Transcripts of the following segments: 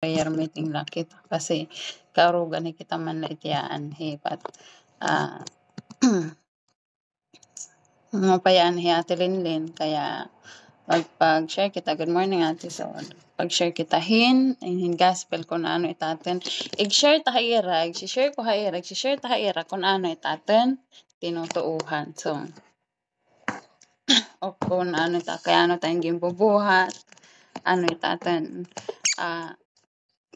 prayer meeting lang kita kasi karugan ni kita man ityaan hipat mapayaan hi Ate Linlin kaya pag-share kita. Good morning Ate Sol. Pag-share kita hin gospel kung ano itaten. I-share ta haira, i-share ko haira, i-share ta haira kung ano itaten tinutuuhan. So, o kung ano ta kaya ano tayong gimbubuhat, ano itaten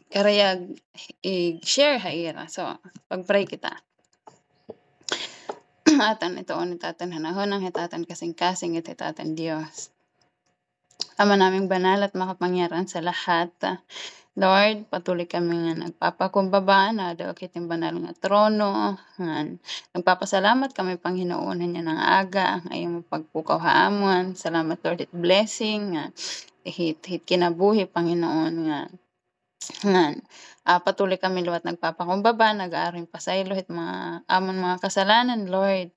karayag i-share haira. So, pag-pray kita. Atan ito on itatan hanahonang hitatan kasing-kasing itatan Diyos. Ama naming banal at makapangyarihan sa lahat. Lord, patuloy kami nga nagpapakumbaba na daw kiting banal nga trono. Nagpapasalamat kami Panginoon niya ng aga, ngayong pagpukaw haamon. Salamat Lord at blessing. Hit kinabuhi Panginoon nga. Patuloy kami Lord nagpapakumbaba, nag-aaring pasaylo hit mga amon mga kasalanan Lord.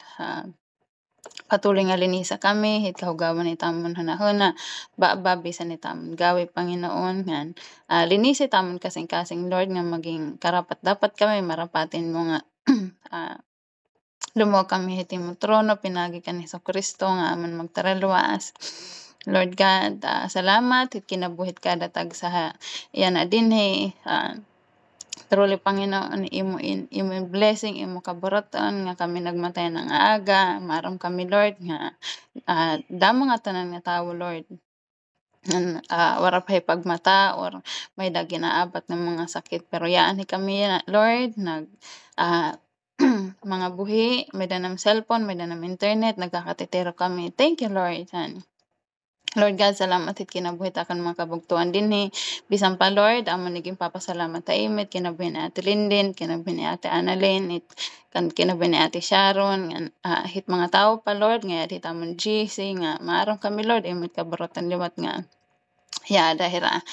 Patuloy nga linisa kami, hit kahugawan ni tamon hanahona, bisan ni tamon gawi Panginoon ngan. Linisi tamon kasing-kasing Lord nga maging karapat dapat kami marapatin mo nga lumo kami hit mo trono pinagi kan Hesukristo nga amon magtaraluas. Lord God, salamat hit kinabuhit kada tag sa iyan dinhi. Truly Panginoon imo blessing imo kaburoton nga kami nagmatay ng aga maram kami Lord nga damo nga tanan nga tawo Lord wara pa pagmata or may ginaabat ng mga sakit pero yaan kami Lord mga buhi may danam cellphone may danam internet nagkakatitero kami. Thank you Lord. Lord God, salamat hit kinabuhit akan mga kabugtuan dinhi. Bisan pa Lord, amo naging papasalamat ta imit kinabuhi ni Ate Linden, kinabuhi ni Ate Annalyn, kinabuhi ni Ate Sharon, hit mga tao pa Lord, nga hit amon GC nga maarong kami Lord, imit kaburotan liwat nga. Yada hira.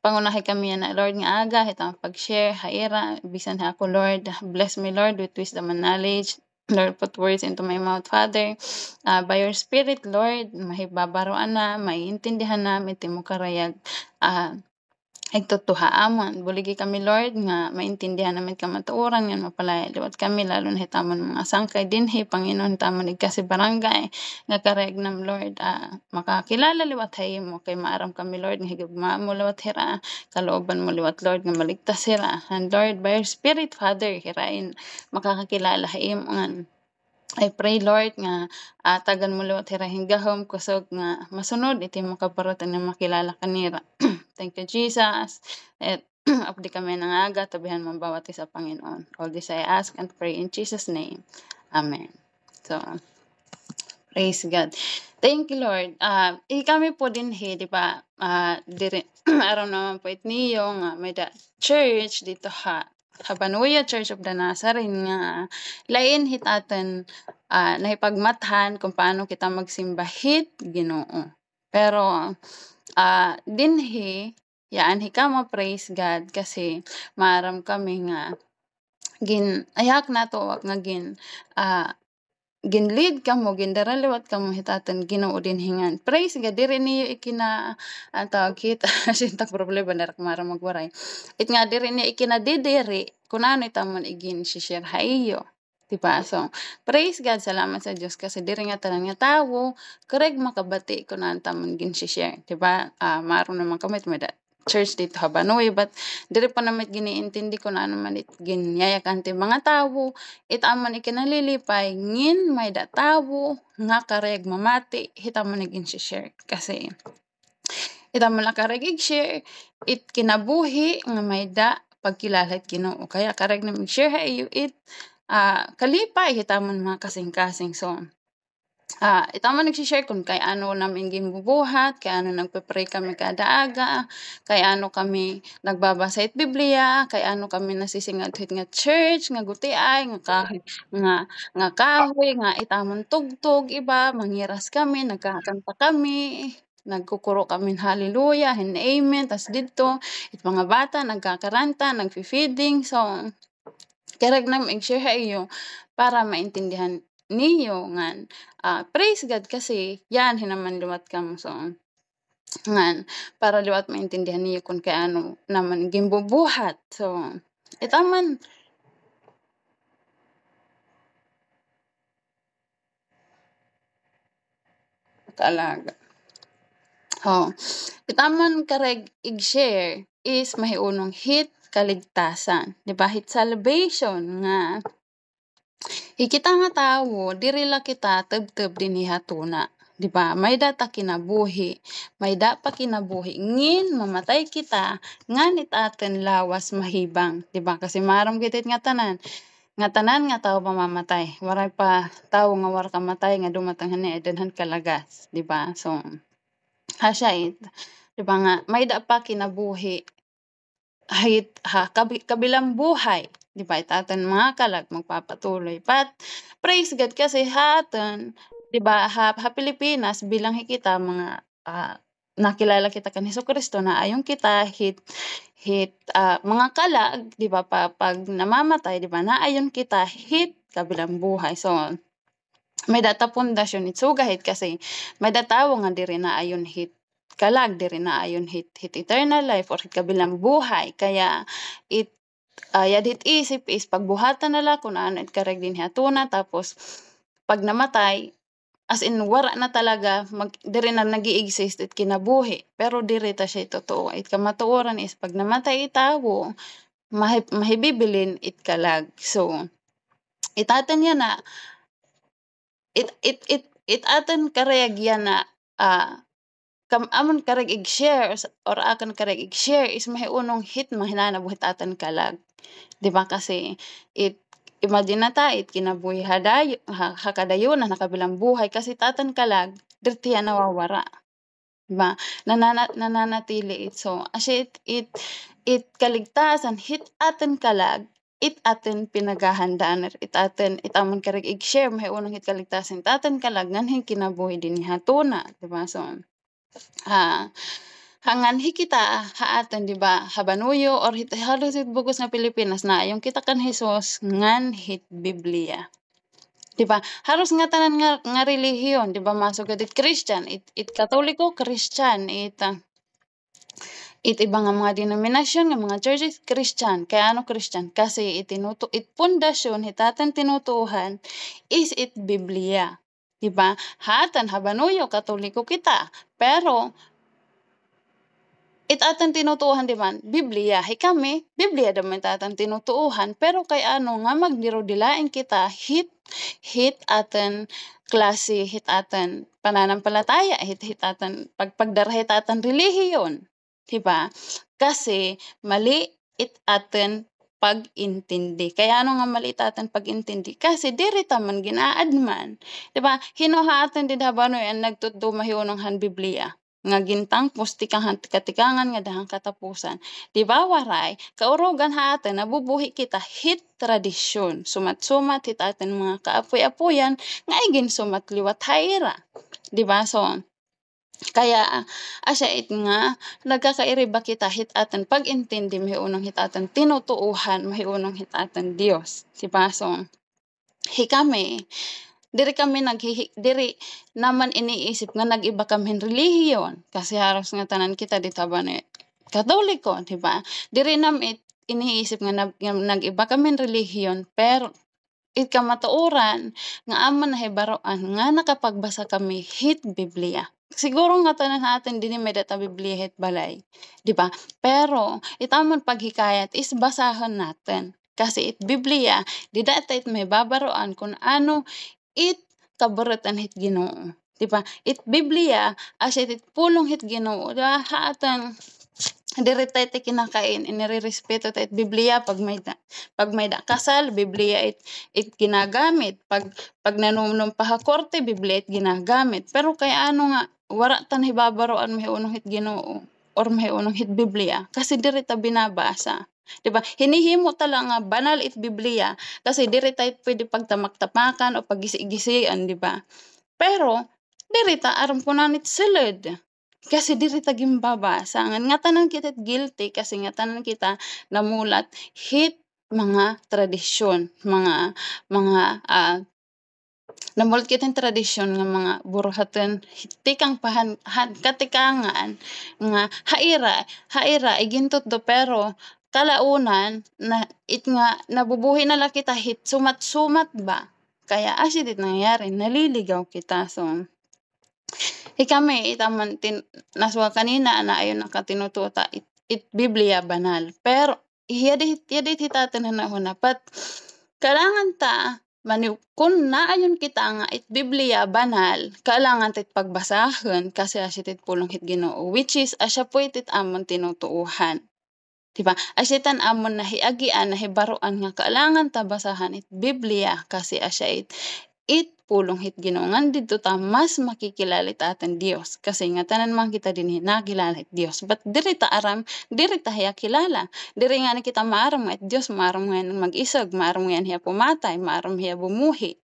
Pangunahi kami na Lord nga aga, hit ang pag-share, haira, bisan ha ako Lord, bless me Lord with wisdom and knowledge. Lord, put words into my mouth, Father. By your Spirit, Lord, mahibabaroan na, maiintindihan namin, mo karayag, tutuhaamon. Buligi kami, Lord, nga maintindihan namin kamatuoran, nga mapalaya liwat kami, lalo na hitamon mga sangkay dinhi, Panginoon, hitamon igkasi barangay, nga karayag nam, Lord, makakilala liwat hay mo, kay maaram kami, Lord, nga higugma mo liwat hira, kalooban mo liwat, Lord, nga maligtas hira. And Lord, by your Spirit, Father, hirain, makakakilala hay mo, I pray Lord nga tagan mo liwat hirahin gahom kusog nga masunod iti mo kaparotan nga makilala kanira. Thank you Jesus. At abdi kami nangaga tabihan mo bawat isa Panginoon. All this I ask and pray in Jesus name. Amen. So praise God. Thank you Lord. Kami po din di ba? Araw naman po niyo nga may church dito Habanuya Church of the Nazarene nga lain hitatan nahipagmathan kung paano kita magsimbahit Ginoo. Pero dinhi yaan hikama praise God kasi maram kami nga ayak nato wag nga ginlead kamo gindaraliwat kamo hitatan Ginoo din hingan. Praise God diri niyo ikina tawag kita sinta problema darak mara magwaray. It nga diri niya ikinadidiri kunano itamon igin share haiyo. Diba? So, praise God, salamat sa Diyos kasi diri nga tanan nga tawo, korek makabati kunan tamon gin share. Diba? Maron naman kami may church dito Habanuy, but diri pa naman giniintindi ko na naman ginyayakan ti mga tawo, itaman ikinalilipay, ngin may tawo, nga kareg mamati, hitamon naging share. Kasi, itamon lang kareg share, kinabuhi, nga may pagkilalat Ginoo. Kaya kareg na mag-share hayo kalipay, hitamon mga kasing-kasing. So, itaman nagsishare kung kay ano namin gimbubuhat, kay ano nagpe-pray kami kada aga, kay ano kami nagbabasa it Biblia, kay ano kami nasisingat nga church, nga gutiay, nga kahoy, nga itamon tugtog, iba, mangiras kami, nagkakanta kami, nagkukuro kami hallelujah and amen, tas dito, mga bata, nagkakaranta, nagfi-feeding, so, karag na mag-share iyo para maintindihan niyo nga praise God kasi yan hinaman liwat kam so ngan para liwat maintindihan niyo kung kaano naman gimbubuhat. So, itaman kaalaga. Oh, itaman kareg ig-share is mahiunong hit kaligtasan, 'di ba? Hit salvation nga hikita nga tawo diri la kita tebteb dinhi hatuna, 'di ba? Mayda ta kinabuhi, mayda pa kinabuhi ngin mamatay kita ngan itaten lawas mahibang, 'di ba? Kasi maram gid nga tanan nga tawo mamamatay. Waray pa tawo nga wara kamatay nga dumatang ani adanhan kalagas, 'di ba? So, hasya it 'di ba nga mayda pa kinabuhi kabilang buhay, 'di ba, itaton mga kalag magpapatuloy. But praise God kasi haton, 'di ba, ha Pilipinas bilang hikita mga, nakilala kita kan Hesukristo na ayon kita mga kalag, 'di ba, 'pag namamatay, 'di ba, naayon kita kabilang buhay. So, may data pundasyon itsugahit kasi may tawo nga diri naayon kalag diri naayon hit eternal life or hit kabilang buhay kaya yadit isip is pagbuhatan nala kung ano it kareg dinhi atuna tapos pag namatay as in wara na talaga diri na nag-i-exist it kinabuhi pero diri ta siya totoo it kamatuoran is pag namatay itawo mahibibilin it kalag. So, itaten niya na it aton kareg yan na amon kareg ig-share or akan kareg ig-share is mahiunong hit mahinanabuhit atan kalag. 'Di ba kasi imagine na ta kinabuhi hakadayonan na kabilang buhay kasi tatan kalag dirtiya nawawara, 'di ba? Nananatili it. So, as it kaligtasan hit aton kalag it aton pinagahandaan it amon kareg ig-share mahiunong hit kaligtasan it aton kalag nganhin kinabuhi dinhi hatuna, 'di ba? So, hangan hikita haatan 'di ba habanuyo or halos hit bugos nga Pilipinas na ayon kita kan Hesus ngan hit Biblia. 'Di ba? Halos nga tanan nga relihiyon 'di ba masugad it Christian, it Katoliko, Christian, it iba nga mga denominasyon nga mga churches Christian. Kaya ano Christian? Kasi it pundasyon hitaten tinutuhan is it Biblia. 'Di ba? Hatan habanuyo Katoliko kita, pero it atan tinutuhan 'di ba, Biblia. Kami, Biblia daman atan tinutuhan pero kay ano nga magdilain kita hit atan klase, hit atan pananampalataya, hit atan pagdarahit atan relihiyon, 'di ba? Kasi mali it atan pag-intindi. Kaya ano nga mali atan pag-intindi? Kasi diri ta man ginaadman, 'di ba? Hinuhaatan din habanoy ang nagtudto mahiunong han Biblia nga gintang pustikangan katikangan nga dahang katapusan. Di ba waray, kaurugan haatan nabubuhi kita hit tradisyon. Sumat-sumat hit atin mga kaapoy-apoyan nga igin sumat liwat hayra. Di ba? So, kaya asya it nga nagkakairi ba kita hit atin pag-intindi mahiunong hit atin tinutuuhan mahiunong hit atin Dios. Di ba? So, kami diri naman iniisip nga nag-iba kami relihiyon kasi halos nga tanan kita dito ba ni Katoliko, di ba? Diri iniisip nga nag-iba kami relihiyon pero kamatuoran nga amon nahibaroan nga nakapagbasa kami hit Biblia. Siguro nga tanan natin dinhi may data Biblia hit balay, di ba? Pero itamon paghikayat is basahan natin. Kasi it Biblia, di data it may babaroan kung ano it kaboratan hit Ginoo, 'di ba? It Biblia as it pulong hit Ginoo, di ba? Haatan diri tayo kinakain inirerespeto ta it Biblia pag may da kasal Biblia it ginagamit pag nanumnum pahakorte Biblia it ginagamit pero kay ano nga wara tan hibabaroan mahiunong hit Ginoo or mahiunong hit Biblia kasi diri ta binabasa. 'Di ba? Hinihimo ta lang nga banal it Biblia kasi diri tayo pwede pagtamak-tamakan o paggisi-gisian, 'di ba? Pero diri ta aram kunanit silid. Kasi diri ta gimbabasa nga tanan kita guilty kasi nga tanan kita namulat hit mga tradisyon, mga Namulat kitang tradisyon nga mga buruhaton tikang katikangan nga haira igintot do pero kalaunan na nga nabubuhi na lang kita hit sumat-sumat ba. Kaya dit nangyayari naliligaw kita. So, kami itaman naswa kanina na ayon nakatinututa it Biblia banal. Pero yadit hitaten hunahuna pat kailangan ta kung naayon kita nga it Biblia banal, kailangan tit pagbasahon kasi asitit pulong hit Ginoo, which is asya po itit amon tinutuuhan. Diba? Asitan amon nahiagian, nahibaruan nga kailangan ta basahan it Biblia kasi asya it pulong hit Ginoo ngan didto ta mas makikilala aten Dios kasi nga tanan man kita dinhi nakilala it Dios but diri ta hiya kilala diri nga kita maaram nga it Dios maaram nga mag-isog maaram nga hiya pumatay maaram hiya bumuhi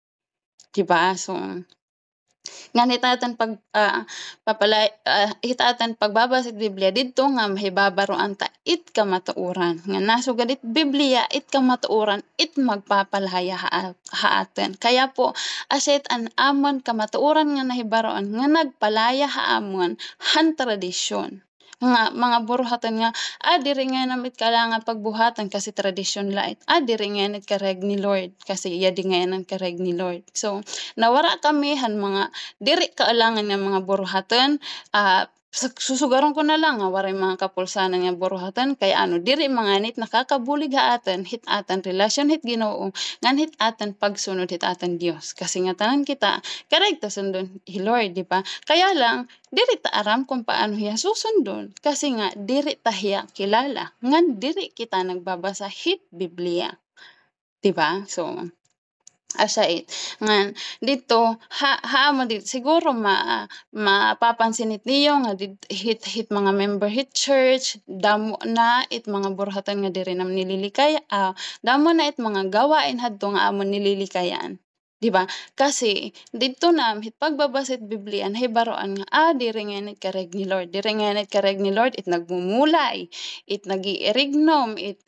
diba so ngan hitatan hitatan pagbabasa it Biblia didto nga mahibabaroan ta it kamatuoran nga nasugad it Biblia it kamatuoran it magpapalaya haaten kaya po aset an amon kamatuoran nga nahibaroan nga nagpalaya haamon han tradisyon nga mga buruhatan nga diri nga namit kailangan pagbuhatan kasi tradisyon lait diri nga nit kareg ni Lord kasi yadi nga nan kareg ni Lord so nawara kami han mga diri kailangan nga mga buruhatan susugaron ko na lang nga waray mga kapulsanan nga buruhatan kay diri mga nit nakakabulig haaten hit atan relasyon hit Ginoo ngan hit atan pagsunod hit atan Dios kasi nga tanan kita kareg ta sundon hi Lord di ba kaya lang diri ta aram kung paano hiya susundon kasi nga diri ta hiya kilala ngan diri kita nagbabasa hit Biblia di ba so asa ngan dito haamon dito siguro mapapansin niyo nga hit mga member hit church damo na it mga buruhatan nga diri nam nililikay damo na it mga gawain hadto nga amon nililikayan di ba kasi dito na hit pagbabasa it Biblia nahibaroan nga diri nga nit kareg ni Lord diri nga nit kareg ni Lord it nagmumulay it nagiirignom it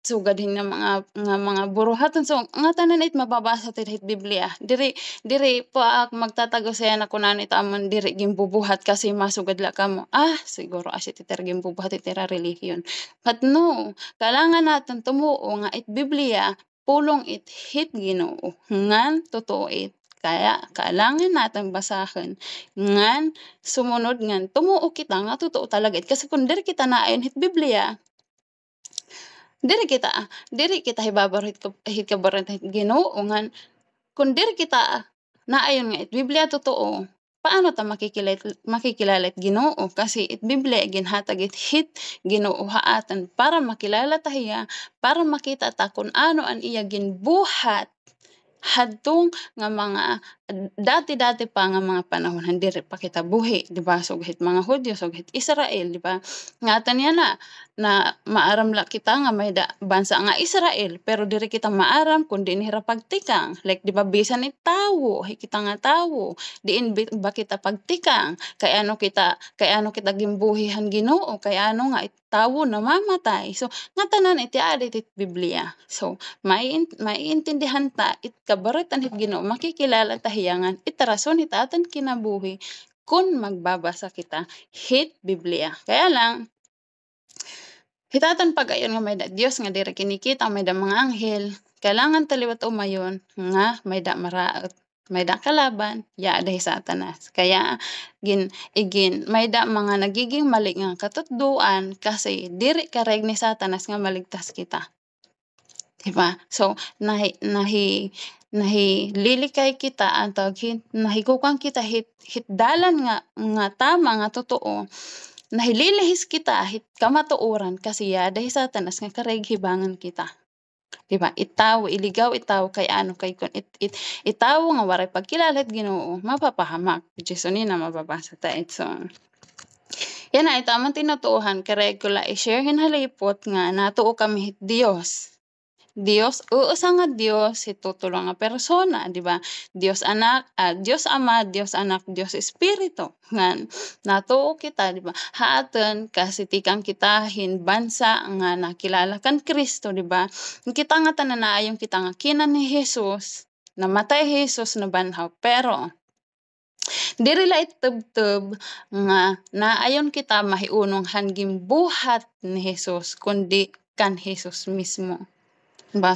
sugad nga mga buruhaton so nga tanan it mababasa ti hit Biblia diri pa magtatago saya na kunan it amon diri gimbubuhat kasi masugad la kamo siguro asit iter gimbubuhat itira relihiyon but no kailangan naton tumuo nga it Biblia pulong it hit Ginoo ngan totoo it kaya kailangan natin basahan ngan sumunod ngan tumuo kita nga totoo talaga it kasi kung diri kita naayon hit Biblia diri kita hibabaro hit kabaran hit Ginoo ngan kung diri kita naayon nga it Biblia totoo paano ta makikilala it Ginoo kasi it Biblia ginhatag it hit Ginoo haatan para makilala ta hiya para makita ta kung ano an iya ginbuhat hadtong nga mga dati pa nga mga panahon diri pa kita buhi di ba so hit mga Hudyo so hit Israel di ba nga tanya na maaram la kita nga may bansa nga Israel pero diri kita maaram kundi ni pagtikang like di ba bisan ni tawo kita nga tawo diin ba kita pagtikang kay ano kita gimbuhihan Ginoo kay ano nga tawo namamatay so nga tanan iti adit it Biblia so maiintindihan ta it kabaratan hit Ginoo makikilala ta hiyangan itarason hit atan kinabuhi kun magbabasa kita hit Biblia kaya lang hitatan pagayon nga may da Dios nga diri kinikita may da mga anghel kailangan taliwat umayon nga may da maraot may da kalaban dahi Satanas kaya may da mga nagiging mali nga katutduan kasi diri kareg ni Satanas nga maligtas kita diba so lilikay kita ang tawag nahigukang kita hit dalan nga tama nga totoo nahililihis kita hit kamatuoran kasi dahi Satanas nga kareg hibangan kita diba iligaw itaw kay kun itaw nga waray pagkilala it Ginoo mapapahamak which is na mababasa ta so yan na ito amang tinutuuhan kareg ko la i-share hinhalipot nga natuo kami hit Dios uusa nga Dios hitutulong nga persona di ba Dios anak Dios ama Dios anak Dios espiritu ngan natuo kita di ba haaten kasi tikang kita bansa nga nakilala kan Kristo di ba kita nga tanan kita nga kinan ni Jesus namatay Jesus na banhaw, pero diri la itubtub nga naayon kita mahiunong hanging buhat ni Jesus kundi kan Jesus mismo.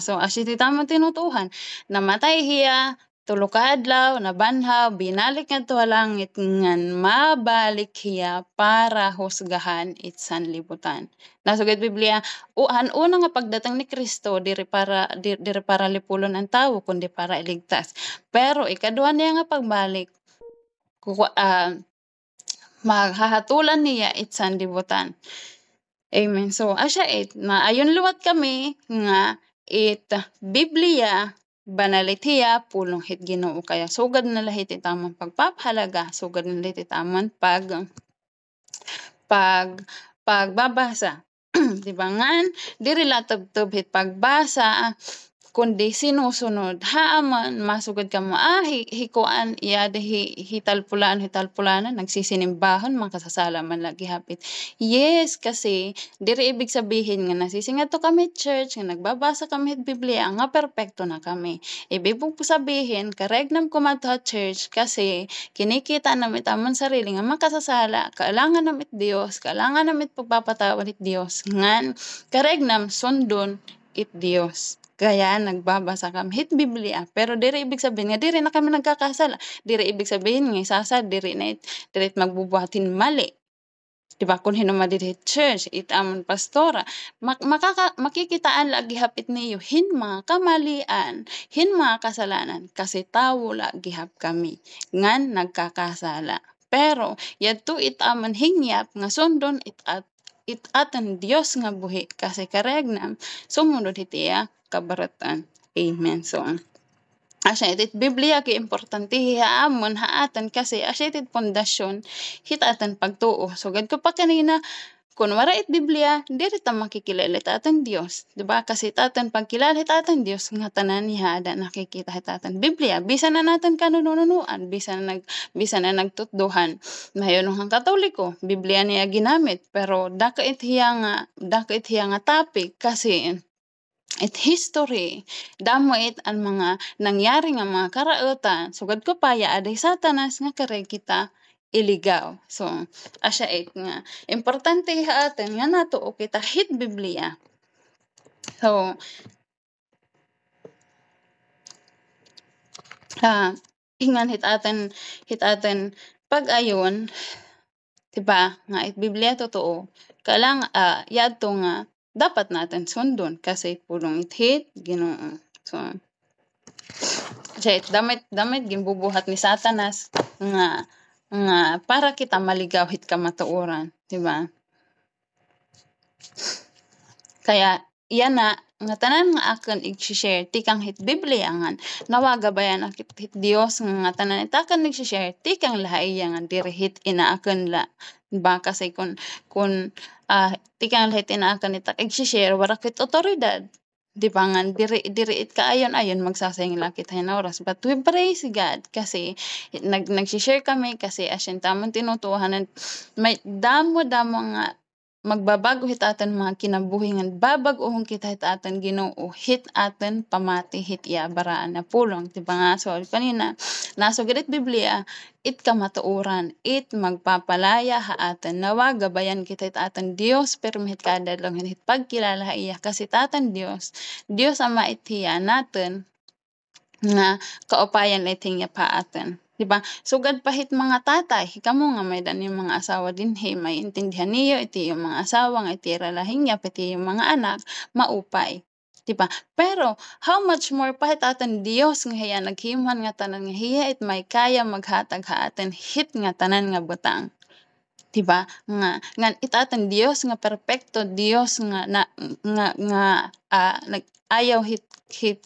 So asya ti tamang tinutuhan, namatay hiya, 3 ka adlaw, nabanhaw, binalik ngadto langit ngan mabalik hiya para husgahan it sanlibutan. Nasugid Biblia, ang una nga pagdatang ni Kristo diri para lipulon ang tawo kundi para iligtas. Pero ikaduha niya nga pagbalik, maghahatulan niya it sanlibutan. Amen. So asya maayon luwat kami nga Biblia banalit hiya pulong hit Ginoo kaya sugad na lahit ti tamang pagpapahalaga, sugad na lahit ti tamang pagbabasa. Di ba ngan diri la tubtub hit pagbasa kundi sinusunod haaman masugad kamo hikuan iyada hitalpulanan nagsisinimbahon makasasala man lagi hapit. Yes, kasi diri ibig sabihin nga nasisingadto kami church nga nagbabasa kami hit Biblia nga perpekto na kami. Ibig po sabihin karegnam kumadto church kasi kinikita namin tamang sarili nga makasasala, kailangan namit Dios, kailangan namit pagpapatawad it Dios ngan karegnam sundon it Dios. Kaya nagbabasa kami hit Biblia, pero diri ibig sabihin nga diri na kami nagkakasala. Diri ibig sabihin nga isasad diri magbubuhatin mali. Diba kun hinuma diri church amon pastora makikitaan lagi hapit niyo mga kamalian, mga kasalanan kasi tawo lagi hap kami ngan nagkakasala. Pero yadto amon hingyap nga sundon atan Dios nga buhi kasi karegnam sumunod hitiya kabaratan. Amen. So asya itit Biblia kay importante amon haatan kasi asya itit pundasyon hitatan pagtuo. Sugad ko pa kanina kun wara it Biblia diri ta makikilala atan Dios, di ba? Kasi tatan pagkilala atan Dios nga tanan niya ada nakikita atan Biblia bisan na natin kanununuan, bisan na nagtutduhan. Mahayon ang Katoliko, Biblia niya ginamit pero dakait hiya nga topic kasi history, damo ang mga nangyari nga mga karautan, sugad ko pa aday Satanas nga kare kita iligaw. So asya nga importante atin nga natuo kita hit Biblia. So ingan hit atin pag-ayon, diba nga it Biblia totoo kalang yadto nga dapat natin sundon kasi pulong hit Ginoo. So damit ginbubuhat ni Satanas nga para kita maligaw hit kamatuoran, diba? Kaya iyan na nga tanan nga akan i-share tikang hit Biblia ngan nawaga bayan hit Dios nga tanan itakan i-share tikang lahaiya nga diri hit inaakan la. Diba kasi kun tikang lahit inaakan itak i-share wara kit otoridad. Diba nga diri it kaayon magsasayang lakit na oras, but we praise God kasi nag-share kami kasi asyan tamang tinutuhanan may damo nga magbabago hit atan mga kinabuhi nga babag-ohon kita hit atan Ginoo hit atan pamati hit baraan na pulong, diba nga? So kanina nasugid it Biblia it kamatuoran it magpapalaya haatan nawa gabayan kita hit atan Dios permit kada lang hit pagkilala iya kasi tatan Dios ama itiya natin nga kaupayan iting pa atin. Diba? Sugad pahit mga tatay, kamo nga may dan yung mga asawa din may intindihan niyo, iti yung mga asawa nga iti ralahin niya, pati yung mga anak, maupay. Diba? Pero, how much more pahit atan Dios nga hiya naghimuhan nga tanan nga hiya it may kaya maghatag haaten hit nga tanan nga butang. Diba? Nga itatan Dios nga perpekto, Dios nga ayaw hit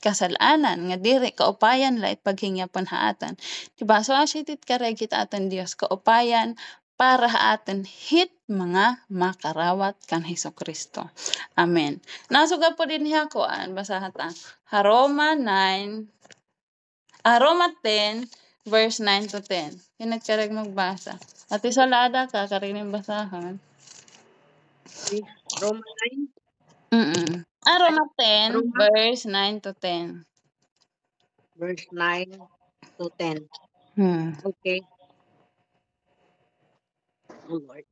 kasalanan nga diri kaupayan la ipaghingyapon haatan. Diba? So asitit karegit atan Dios kaupayan para haatan hit mga makarawat kan Hesukristo. Amen. Nasuga po din niya ko basahatan. Roma 10 verse 9 to 10. Hinagkarag magbasa. At isalada ka karining basahan. Roma 9? Roma 10 verse 9 to 10. verse 9 to 10. Okay. Oh Lord.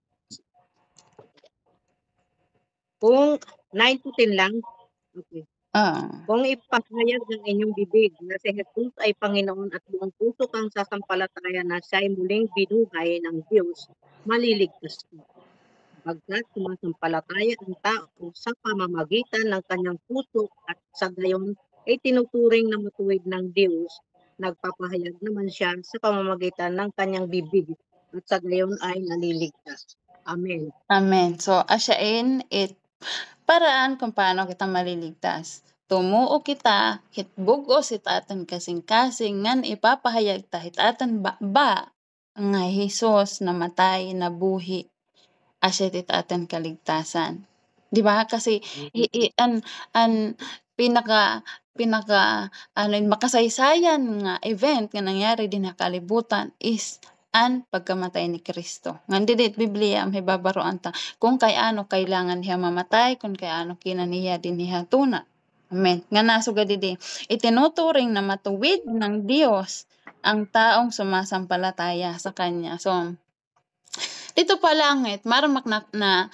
Kung 9 to 10 lang, okay. Kung ipahayag ng inyong bibig na si Jesus ay Panginoon at buong puso kang sasampalataya na siya ay muling binuhay ng Diyos, maliligtas ka. Bagkat sumasampalataya ang tao sa pamamagitan ng kanyang puso at sa gayon ay tinuturing na matuwid ng Diyos, nagpapahayag naman siya sa pamamagitan ng kanyang bibig at sa gayon ay naliligtas. Amen. Amen. So, asyain it paraan kung paano kita maliligtas. Tumuo kita, hitbug-o sitatan kasing-kasing ngan ipapahayag ta hitatan ba nga Hesus namatay, nabuhi, asya titatan kaligtasan. Di ba? Kasi an pinaka makasaysayan nga event nga nangyari din sa kalibutan is an pagkamatay ni Kristo. Ngan didit Biblia may babaroan ta kung kay ano kailangan niya mamatay, kung kay ano kinaniya din niya tuna. Amen. Nga nasugad didi itinuturing na matuwid ng Diyos ang taong sumasampalataya sa Kanya. So, dito pa langit, maramak na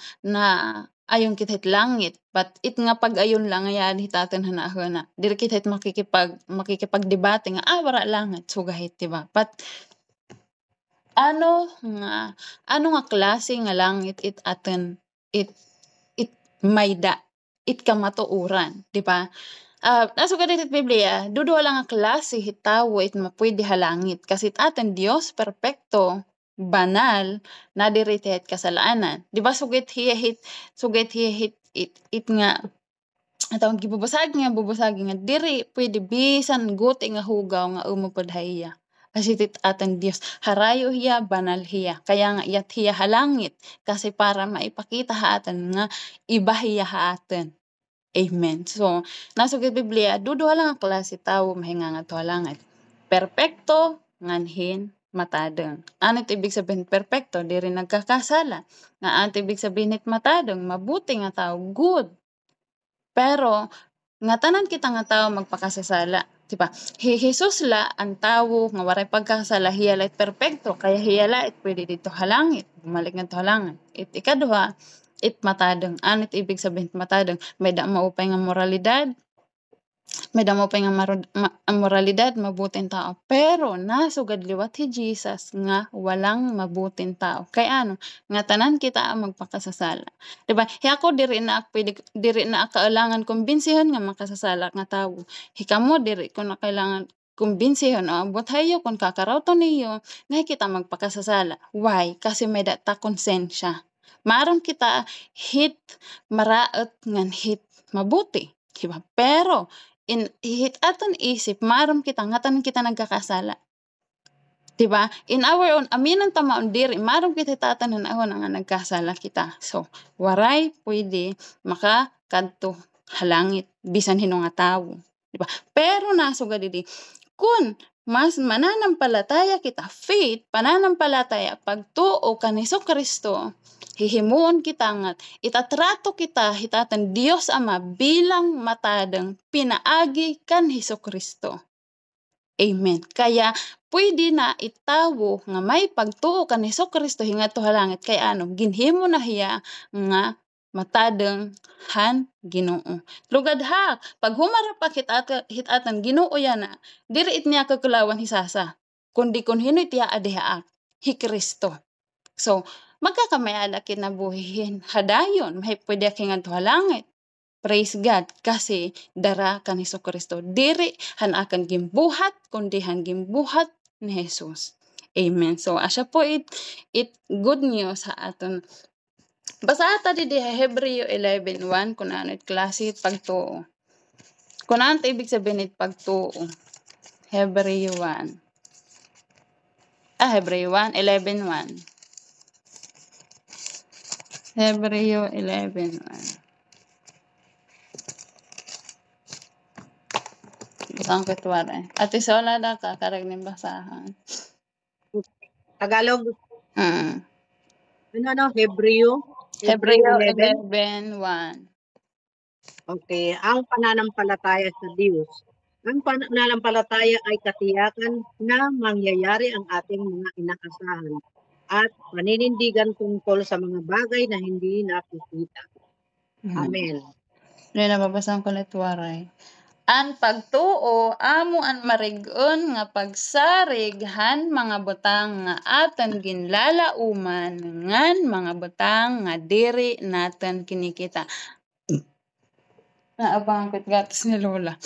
ayon kit't langit, but it nga pag-ayon lang yan hitaten na diri kit't makikipagdebate nga wara langit sugahit, diba? But ano nga klase nga langit it mayda it kamatuoran, diba? Nasugad dito't Biblia, duduwa lang nga klase hitawo it mapwede halangit kasi aten Dios perpekto, banal, nadiri ti kasalanan. Diba sugit hiyahit it nga atawag bubusagi nga diri pwede bisan guti nga hugaw nga umupod haiya. Asitit aten Dios harayo hiya banal hiya kaya nga iyat hiya halangit kasi para maipakita haaten nga iba hiya haaten. Amen. So, nasugid Biblia, duduha lang ang klase tawo mahinga nga tuhalangit. Perpekto, nganhin, matadeng. Ano ibig sabihin perpekto? Di rin nagkakasala. Nga ano ibig sabihin it matadeng? Mabuti nga tao, good. Pero, nga tanan kita nga tao magpakasasala. Diba? Jesus la ang tawo nga waray pagkasala hiyala it perpekto kaya hiyala it pwede dito halangit bumalik nga to halangit it ikaduha it matadeng ano it ibig sabihin matadeng may da maupay nga moralidad moralidad mabuting tao pero nasugad liwat hi Jesus nga walang mabuting tao kay ano nga tanan kita ang magpakasasala diba ako diri na kailangan kumbinsihan nga makasasala nga tawo hikamo diri ko na kailangan kumbinsihan o abot hayo kung kakarawton niyo nga kita magpakasasala why kasi may data konsensya maram kita hit maraot ngan hit mabuti diba pero hit aton isip maram kita nga tanan kita nagkakasala diba in our own aminan ta maon diri maram kita tatanan ahon nga nagkasala kita so waray pwede makakadto halangit bisan hino nga tawo diba pero nasugad didi kun mas mananampalataya kita faith pananampalataya pagtuo kan Kristo hihimuon kita nga itatrato kita hitatan Dios Ama bilang matadeng pinaagi kan Kristo. Amen. Kaya pwede na itawo nga may pagtuo kan Kristo hingat to halangit kay ano ginhimo na hiya nga matadeng han Ginoo. Lugad ha pag humarap pa hitatan Ginoo yana diri it niya kakulawan hisasa kundi kun hino itiya adihaak hi Kristo. So, magkakamayala kinabuhihin. Hadayon, may pwede kingan halangit. Praise God, kasi dara kan Kristo. Diri han akan gimbuhat, kundi han gimbuhat ni Jesus. Amen. So, asya po it good news sa aton. Basa ata di Hebreo 11:1 kung ano it klase pagtuo. Kung ano ibig sabihin it pagtuo. Hebreo 1. Hebreo 1, 11:1. Hebreo 11:1. Ang katwara. At isola da ka karag ning basahan. Tagalog. Mm. Ano Hebreo 11:1. Okay, ang pananampalataya sa Diyos Ang pananampalataya ay katiyakan na mangyayari ang ating mga inaasahan at paninindigan tungkol sa mga bagay na hindi nakikita. Amen. Yan nababasahan ko na waray. Ang pagtuo amo ang marig-on nga pagsarighan mga butang nga aton ginlalauman ngan mga butang nga diri naton kinikita. Naabangan ko't gatos ni Lola.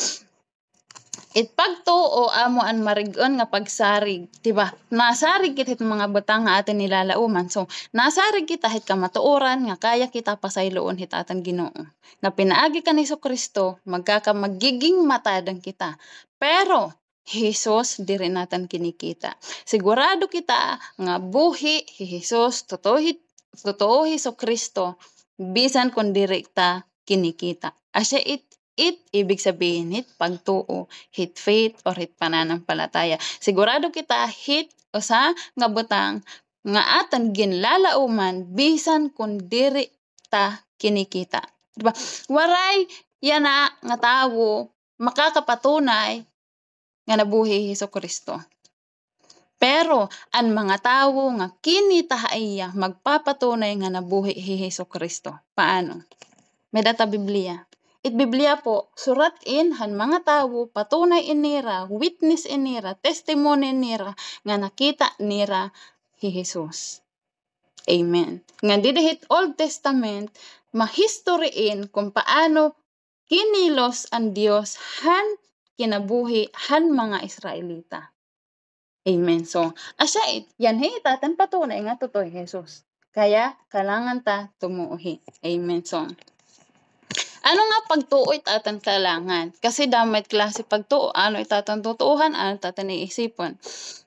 Pagtuo amo ang marig-on nga pagsarig, diba? Nasarig kita mga butang nga atin nilalauman. So, nasarig kita hit kamatuoran nga kaya kita pasayloon hit atan Ginoo. Nga pinaagi ka ni Kristo, magiging matadang kita. Pero Jesus diri natin kinikita. Sigurado kita nga buhi Jesus totoo Kristo bisan kun diri ta kinikita. Asya ibig sabihin hit pagtuo, hit faith or hit pananampalataya. Sigurado kita hit usa nga butang nga aton ginlalauman bisan kun diri ta kinikita. Diba? Waray yana nga tawo makakapatunay nga nabuhi Kristo. Pero ang mga tawo nga kinitahaya magpapatunay nga nabuhi Kristo. Paano? May data Biblia. Biblia po, surat in han mga tawo, patunay inira, witness inira, testimony nira, nga nakita nira Jesus. Amen. Nga didihit Old Testament, mahistoryin kung paano kinilos ang Diyos han kinabuhi han mga Israelita. Amen. So, asya yan hitatan patunay nga totoo Jesus. Kaya, kailangan ta tumuhi. Amen. So, ano nga pagtuo itatan kailangan? Kasi damit klase pagtuo. Ano itatan tutuuhan? Ano itatan iisipon?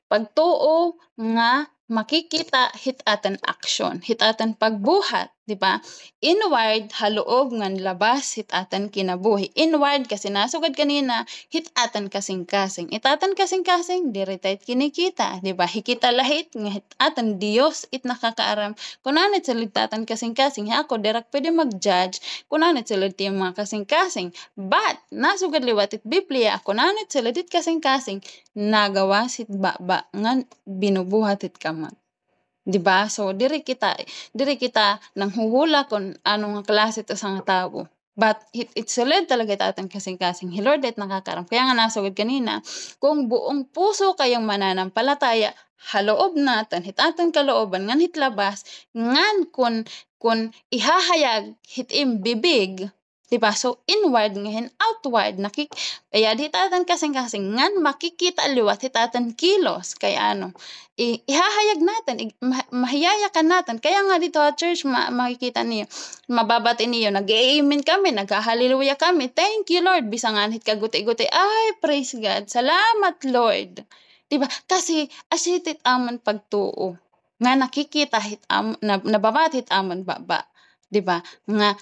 Pagtuo nga makikita hitatan action. Hitatan pagbuhat. Diba? Inward, haloob ngan labas, hitatan kinabuhi. Inward, kasi nasugad kanina, hitatan kasing-kasing. Itatan kasing-kasing, diritayt kinikita. Diba? Hikita lahit, nga hitatan Diyos, nakakaaram. Kunanit salitatan kasing-kasing, ako direct pwede mag-judge, kunanit salit yung mga kasing-kasing. But, nasugad liwat Biblia, kunanit salitit kasing-kasing, nagawa sit baba, ngan binubuhat it kamat. Diba? So, diri kita nang huhula kung anong klase ito sa tao. But, it's solid talaga tatang kasing-kasing. Lord, at nakakaram. Kaya nga nasugod kanina, kung buong puso kayong mananampalataya, haloob natin, hitatan kalooban, ngan hitlabas, ngan kun ihahayag, hitim bibig, diba? So, inward ngayon, outward, kaya hitatan kasing-kasing, ngan makikita liwat, hitatan kilos, kaya ihahayag natin, mahiyayakan natin. Kaya nga dito at church, makikita niyo, mababati niyo, nag-amen kami, nag-hallelujah kami, thank you Lord, bisangan hit kaguti-guti, ay praise God, salamat Lord. Diba? Kasi asitit amon pagtuo, nga nakikita hit nababat hit amon baba. Diba? Nga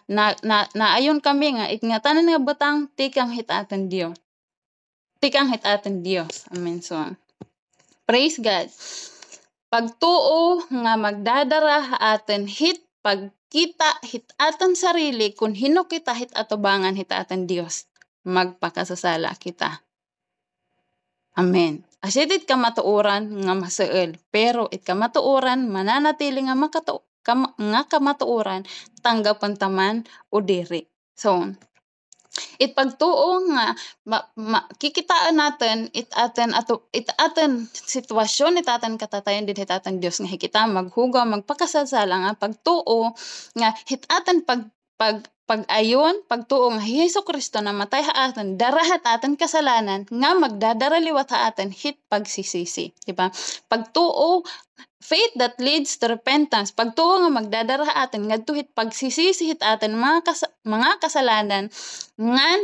naayon kami nga tanan nga butang tikang hitatan Dios. Tikang hitatan Dios. Amen. So, praise God. Pagtuo nga magdadara aten hit pagkita hit atan sarili kun hino kita hit atubangan hit atan Dios. Magpakasasala kita. Amen. Asitit kamatuoran nga masael, pero it kamatuoran mananatili nga kamatuoran tanggapan taman o diri. So, pagtuo nga kikitaan natin itaten sitwasyon itatan katatayan din hitatan Dios nga hikita maghugaw magpakasasala nga pagtuo nga hitatan pag-ayon pagtuo nga Kristo namatay haatan darahat atan kasalanan nga magdadara liwat haatan hit pagsisisi, di ba? Pagtuo faith that leads to repentance. Pagtuo nga magdadara atin ngadto hit pagsisisi hit atin mga kasalanan ngan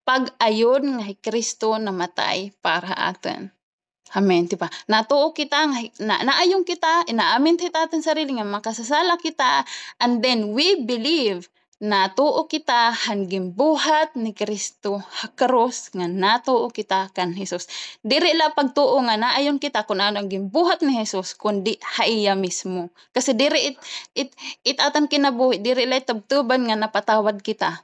pag-ayon nga Kristo namatay para atin. Amen, diba? Natuo kita nga naayong kita, inaamin hit atin sarili nga makasasala kita, and then we believe natuo kita hanggang buhat ni Kristo hakaros nga natuo kita kan Jesus. Diri la pagtuo nga naayon kita kun ano ang gimbuhat ni Jesus kundi haiya mismo. Kasi diri it atan kinabuhi, diri la tabtuban nga napatawad kita.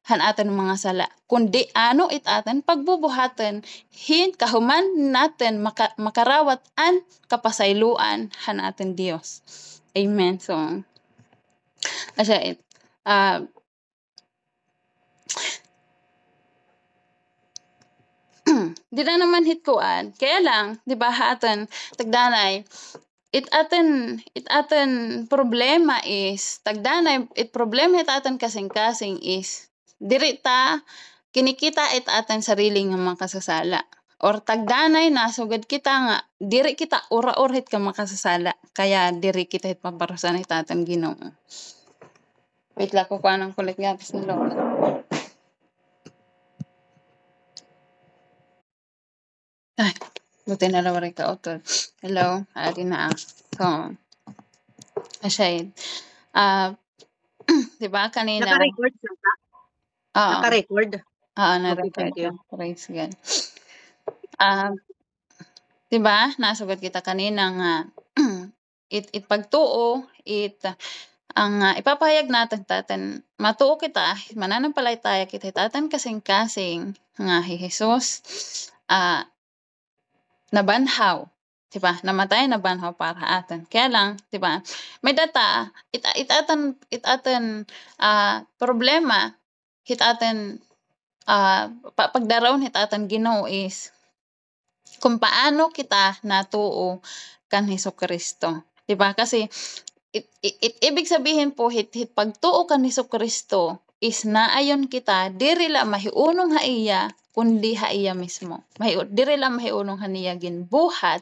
han aton mga sala, kundi ano it aton pagbubuhaten hin kahuman natin makarawat an kapasayloan han aton Dios. Amen. So asya it di na naman hitkuan, kaya lang di ba aton tagdanay it aton problema is tagdanay it problema it aton kasing-kasing is diri ta kinikita it aton sarili nga makasasala, or tagdanay nasugad kita nga diri kita ura-urhit ka makasasala, kaya diri kita hit paparusahan it aton Ginoo. Wait lang ko kuanang kulit gapis ni Lola. Ay, buti na lang ka utol. Hello, ari na ang. So, asya diba kanina? Naka-record siya ka? Naka-record? Na-record. Thank you. Praise God. Diba, nasugad kita kanina nga it pagtuo, ang ipapahayag natin matuo kita, mananampalataya kita itatan kasing-kasing nga si Jesus nabanhaw, diba? Namatay nabanhaw para atin. Kaya lang, diba? May data itatan problema hitaten pagdarawon hitaten Ginoo is kung paano kita natuo kan Hesukristo. Diba? Kasi ibig sabihin po hit pagtuo kan Hesukristo is naayon kita diri la mahiunong haiya kundi haiya mismo. Diri la mahiunong haniya ginbuhat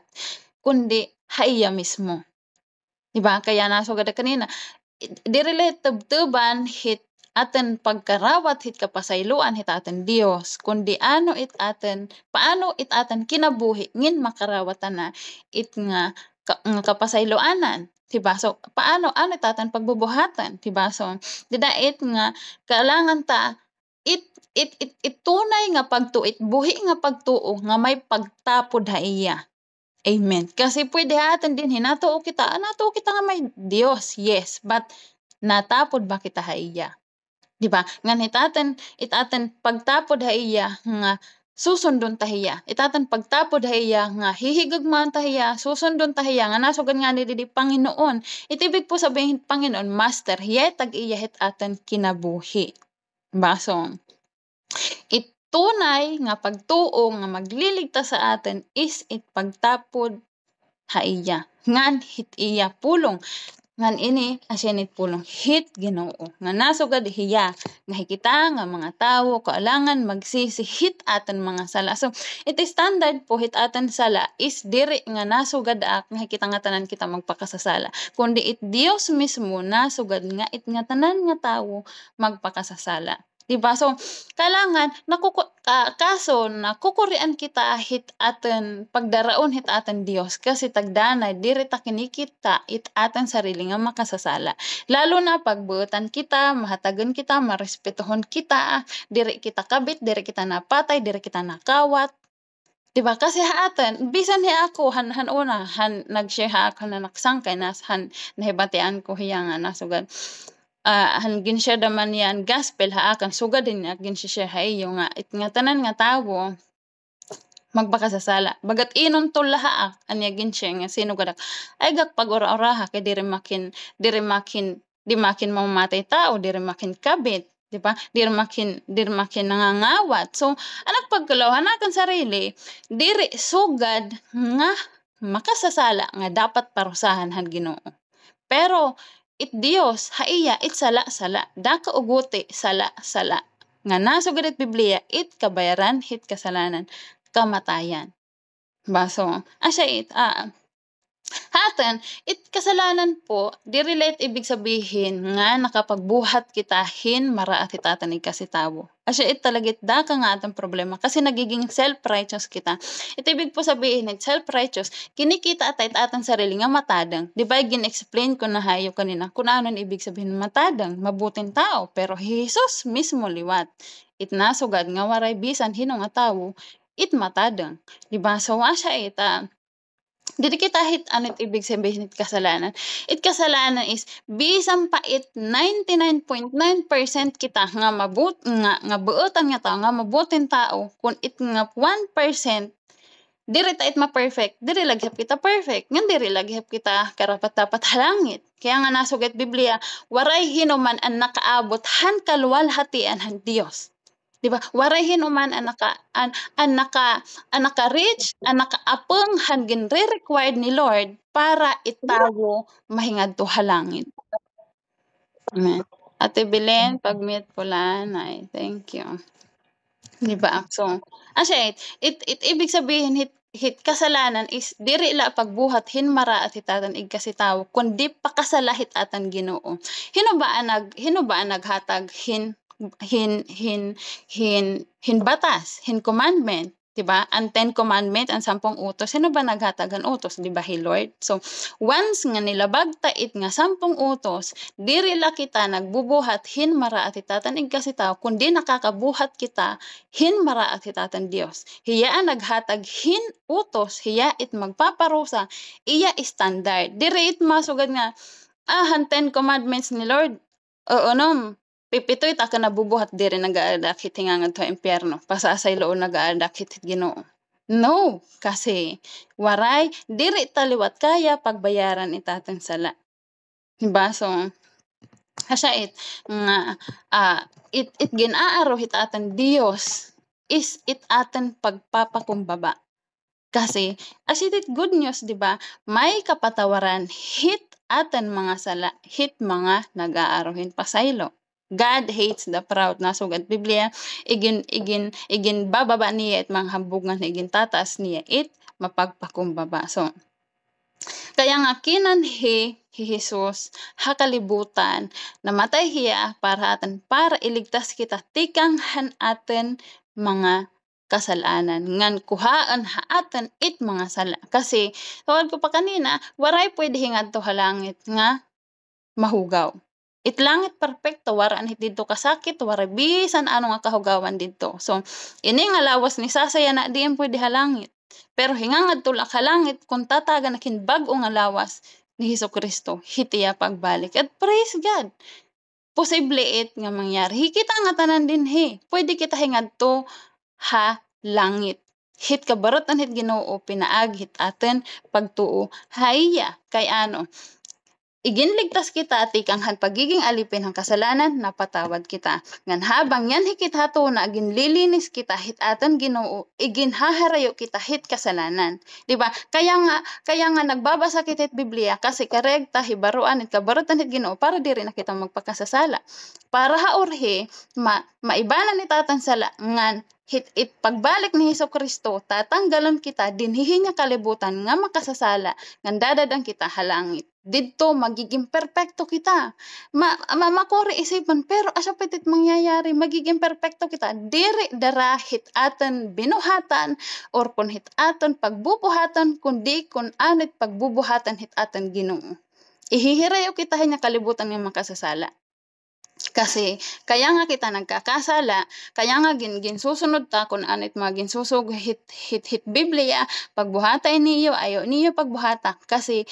kundi haiya mismo. Diba? Kaya nasugad kanina diri la tubtuban hit aten pagkarawat hit kapasayloan hit aten Dios kundi paano it aten kinabuhi ngin makarawatan na it nga kapasayloanan, diba? So paano it aten pagbubuhatan, diba? So didait nga kailangan ta it tunay nga pagtuit buhi nga pagtuo nga may pagtapod haiya. Amen. Kasi pwede atin din natuo kita nga may Dios, yes, but natapod ba kita haiya? Diba? Ngan itaten pagtapod haiya nga susundon tahiya. Itaten pagtapod haiya nga hihigugman tahiya, susundon tahiya nga nasugad nga ni di Panginoon. Itibig po sabihin Panginoon, Master, tag iya hit aten kinabuhi. Baso, itunay nga pagtuo nga magliligtas sa atin is it pagtapod haiya. Ngan hit iya pulong. Ngan ini asyanit pulong hit Ginoo nga nasugad hiya nga hikita nga mga tawo kailangan magsisi hit aten mga sala. So it is standard po hit aten sala is diri nga nasugad nga hikita nga tanan kita magpakasasala, kundi it Dios mismo nasugad nga it nga tanan nga tawo magpakasasala. Diba? So, kailangan, kaso nakukurian kita hit aten pagdaraon hit aten Dios kasi tagdanay, diri ta kinikita it aten sarili nga makasasala. Lalo na pagbuotan kita, mahatagan kita, marespetohon kita, diri kita kabit, diri kita napatay, diri kita nakawat. Diba? Kasi aten, bisan niya ako, nag-share ako na naksangkay, nahibatian ko hiya nga nasugad. Hangin siya daman yan gospel akan sugad din agin siya hayo nga it nga tanan nga tawo magpakasasala bagat inon tol laha anyagin siya nga sino gadak ay gak pag-ora-oraha kay di makin mamamatay tao, diri makin kabit, di ba? Diri makin nangangawat. So anak pagkalawan akan sarili diri sugad nga makasasala nga dapat parusahan han Ginoo. Pero it Dios haiya it sala-sala daka uguti sala-sala nga nasugad it Biblia it kabayaran hit kasalanan kamatayan. Baso asya it haten it kasalanan po di-relate ibig sabihin nga nakapagbuhat kita hin maraat hitaten kasitawo. Asya it talagit daka nga atong problema kasi nagiging self-righteous kita. Ito ibig po sabihin ng self-righteous kinikita at ating sarili nga matadang. Di ba gin-explain ko na hayo kanina kung ano ibig sabihin matadang, mabuting tao, pero Jesus mismo liwat. It nasugad nga waray bisan hino nga tawo it matadang. Di ba? So asya it Dili kita hit anit ibig sabihin it kasalanan. It kasalanan is bisan pa it 99.9% kita nga nga buotan nga tao, nga mabuting tao, kun it nga 1%, diri ta it ma-perfect, diri laghap kita perfect, ngan diri laghap kita karapat-dapat halangit. Kaya nga nasugat Biblia, waray hinuman ang nakaabot han kaluwalhatian han Dios. Di ba? Waray hinuman ang naka-reach, ang nakaapeng han ginre-required ni Lord para itawo mahingad to halangit. Amen. Ate Belen, pag-mute po lanay. Thank you. Di ba? So, asya it ibig sabihin hit kasalanan is diri la pagbuhat hinmara at hitatan ig kasitawo kundi pakasalahit atan Ginoo. Hino ba naghatag hin batas, hin commandment, diba? Ang 10 commandment, ang 10 utos, sino ba naghatag ang utos? Diba, Hi Lord? So, once nga nilabag tait nga 10 utos, diri la kita nagbubuhat hin mara at hitatan ig kasitawo kundi nakakabuhat kita hin mara at hitatan Dios. Hiya ang naghatag hin utos, hiya it magpaparusa, iya standard. Diri it masugad nga han 10 commandments ni Lord. Oo nom. Pipitoy ta ka nabubuhat diri nagaadak hit hingangad to impyerno. Pasasay loo nagaadak hit Ginoo. No, kasi waray diri taliwat kaya pagbayaran itatang sala. Diba? So, hasya it nga it ginaaro hit atan Dios is it atan pagpapakumbaba. Kasi as it good news, diba? May kapatawaran hit atan mga sala, hit mga nag-aaruhin pasaylo. God hates the proud. Nasugat Biblia, igin bababa niya at mga hambugan na igin tatas niya it mapagpakumbaba. So, kaya nga kinanhi Jesus hakalibutan namatay hiya para iligtas kita tikang han aten mga kasalanan ngan kuhaan haatan it mga sala. Kasi tawad ko pa kanina, waray pwede hingad to halangit nga mahugaw. It langit perfecto, waraan hit dito kasakit, waray bisan ano nga kahugawan dito. So, ini nga lawas ni sasaya na diyan pwede halangit. Pero hingangad tulak halangit kung tataga na kinbag-o nga lawas ni Hesukristo, hitiya pagbalik. At praise God, posible it nga mangyari. Hikita nga tanan din pwede kita hingad to halangit. Hit kabarotan hit Ginoo pinaag hit aten pagtuo hayya kay ano iginligtas kita at ikanghan pagiging alipin ng kasalanan, napatawad kita. Ngan habang yan hikit hato na ginlilinis kita hit aton Ginoo, iginhaharayo kita hit kasalanan. Diba? Kaya nga nagbabasa kita hit Biblia kasi karegta hibaruan at kabarutan hit Ginoo para diri na kita magpakasasala. Para haorhe, maibanan ni tatan sala ngan hit pagbalik ni Hesukristo, tatanggalan kita dinhihi niya kalibutan nga makasasala, ngan dadadang kita halangit. Dito magiging perfecto kita. Makuri isipan pero asa pitit mangyayari magiging perfecto kita. Diri dara hit aton binuhatan or kun hit aton pagbubuhatan kundi kun anit pagbubuhatan hit aton Ginoo. Ihihirayo kita niya kalibutan nga makasasala. Kasi kaya nga kita nagkakasala, kaya nga ginsusunod ta kung anit mga ginsusog hit Biblia, pagbuhatay niyo, ayo niyo pagbuhata kasi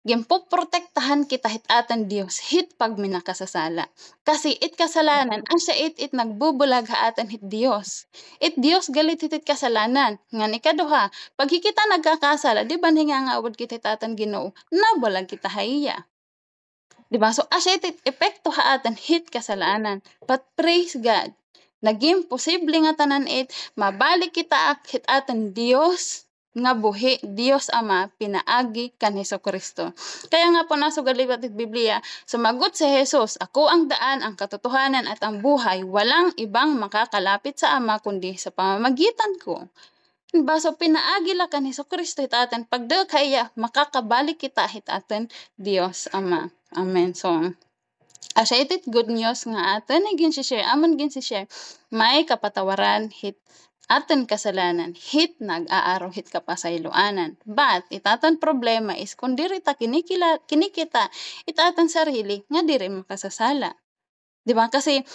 ginpoprotektahan kita hit atan Dios hit pag minakasasala. Kasi it kasalanan, ang siya it nagbubulag haatan hit Dios. It Dios galit hit kasalanan. Nga ikaduha, pag kita nagkakasala, di ba nga awad kita hit atan Ginoo, nabulag kita haiya. Diba? So, asya it epekto haatan hit kasalanan. But praise God, naging posible nga tanan it, mabalik kita hit atan Dios, nga buhi Dios Ama pinaagi kan Hesukristo. Kaya nga po nasugad liwat it Biblia, sumagot si Jesus, ako ang daan, ang katotohanan at ang buhay, walang ibang makakalapit sa Ama kundi sa pamamagitan ko. Diba? So pinaagi la kan Hesukristo hit aten pagdag kaya makakabalik kita hit aten Dios Ama. Amen. So asya it good news nga aten gin si share, amon gin si share, may kapatawaran hit aten kasalanan hit nag-aaro hit kapasayloanan. But itatan problema is kung diri ta kinikita itatan sarili nga diri makasasala. Diba? Kasi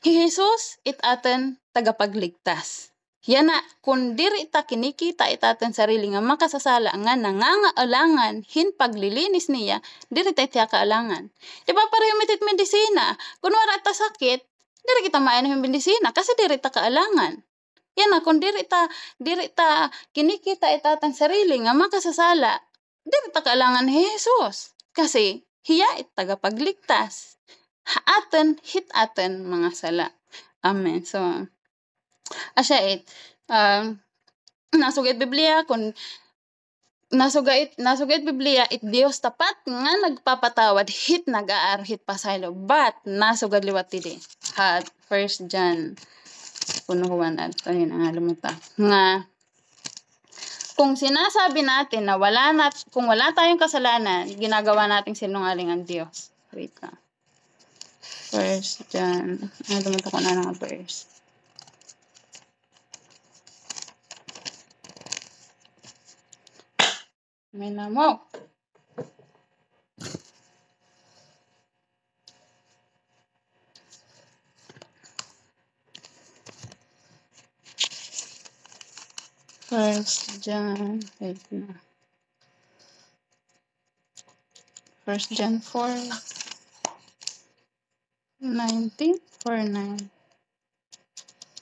Jesus itaten tagapagligtas. Yana kun diri ta kinikita itaten sarili nga makasasala nga nangangaalangan hin paglilinis niya, diri ta itiya kaalangan. Diba pareho mitit medisina, kung wala ta sakit, diri kita maayon yung medisina kasi diri ta kaalangan. Yana kung diri ta kinikita itaten sarili nga makasasala, diri ta kaalangan ni Jesus. Kasi hiya it tagapagligtas. Haaten hit aten mga sala. Amen. So asya nasugit Biblia kun nasugait Biblia it Dios tapat nga nagpapatawad hit nagaar hit pasaylo but nasugad liwat tidi at 1 John punuhuan at ayun ang alumuta nga kung sinasabi natin na kung wala tayong kasalanan, ginagawa nating sinungaling ang Diyos. Wait lang. 1 John, alumuta ko na ng verse. May namo. First John 4:9.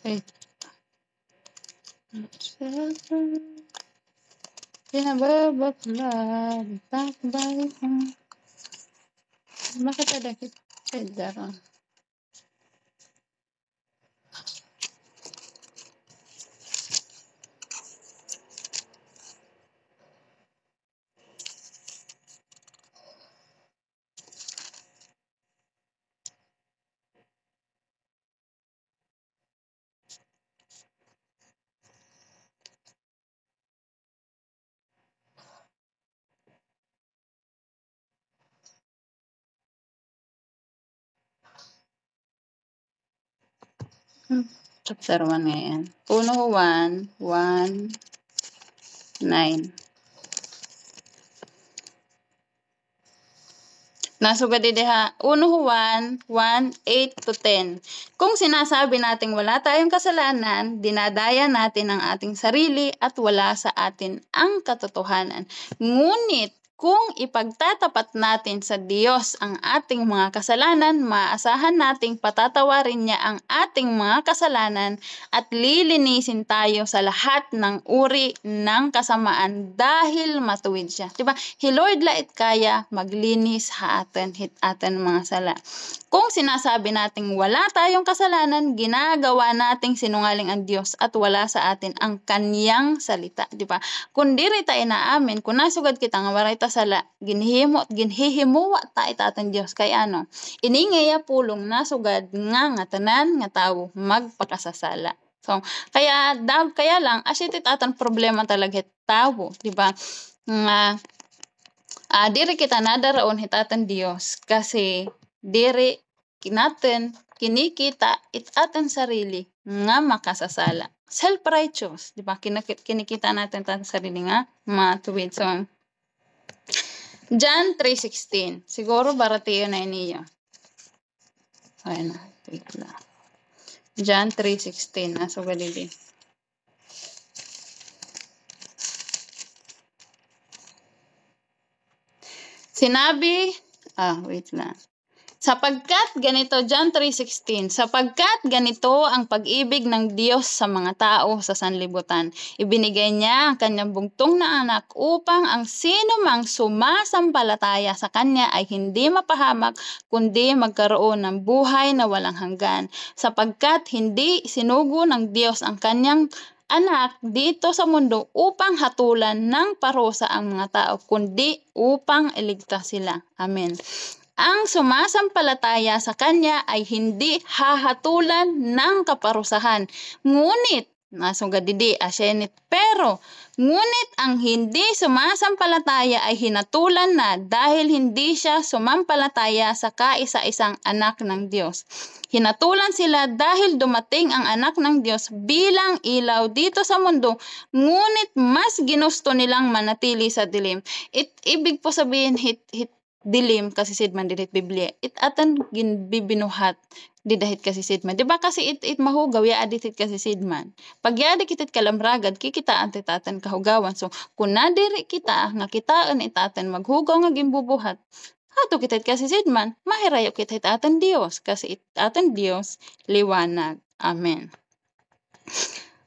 Wait. Pinababakla, takbay. Bakit ada kita ron? Chapter 1 ngayon. 1:9. Nasugad diha 1:1:8-10. Kung sinasabi nating wala tayong kasalanan, dinadaya natin ang ating sarili at wala sa atin ang katotohanan. Ngunit kung ipagtatapat natin sa Diyos ang ating mga kasalanan, maasahan nating patatawarin niya ang ating mga kasalanan at lilinisin tayo sa lahat ng uri ng kasamaan dahil matuwid siya. Diba? Lord lait kaya maglinis ha atin, hit atin mga sala. Kung sinasabi nating wala tayong kasalanan, ginagawa nating sinungaling ang Diyos at wala sa atin ang kanyang salita. Diba? Kung diri ta inaamin, kung nasugad kita nga waray ta sala, ginhihimuwa ta itaten Diyos kay ano, iningaya pulong nasugad nga tanan nga tawo magpakasasala. So, kaya lang asyit atan problema talaga tawo, di ba? Nga diri kita nadaraon hitatan Dios kasi diri kinaten kinikita itaten sarili nga makasasala. Self-righteous, di ba? Kinikita natin itaten sarili nga matuwid. So, John 3:16. Siguro baratiyo na iniyo. Ayun na. Wait lang. John 3:16. Nasa galili. Sinabi, wait lang. Sapagkat ganito, John 3:16, sapagkat ganito ang pag-ibig ng Diyos sa mga tao sa sanlibutan. Ibinigay niya ang kanyang bugtong na anak upang ang sino mang sumasampalataya sa kanya ay hindi mapahamak, kundi magkaroon ng buhay na walang hanggan. Sapagkat hindi sinugo ng Diyos ang kanyang anak dito sa mundo upang hatulan ng parusa ang mga tao, kundi upang iligtas sila. Amen. Ang sumasampalataya sa kanya ay hindi hahatulan ng kaparusahan. Ngunit, nasugad didi, asyenit, pero, ngunit ang hindi sumasampalataya ay hinatulan na dahil hindi siya sumampalataya sa kaisa-isang anak ng Diyos. Hinatulan sila dahil dumating ang anak ng Diyos bilang ilaw dito sa mundo, ngunit mas ginusto nilang manatili sa dilim. Ibig po sabihin, dilim kasi sidman didit Biblia. It atan ginbibinuhat didahit kasi sidman. Di ba kasi it mahugaw ya aditit kasi sidman. Pag yadi kitit kalamragad kikitaan titatan kahugawan. So kung nadiri kita nga kitaan itatan maghugaw nga gimbubuhat. Ato kitit kasi sidman mahirayo kitit atan Dios kasi atan Dios liwanag. Amen.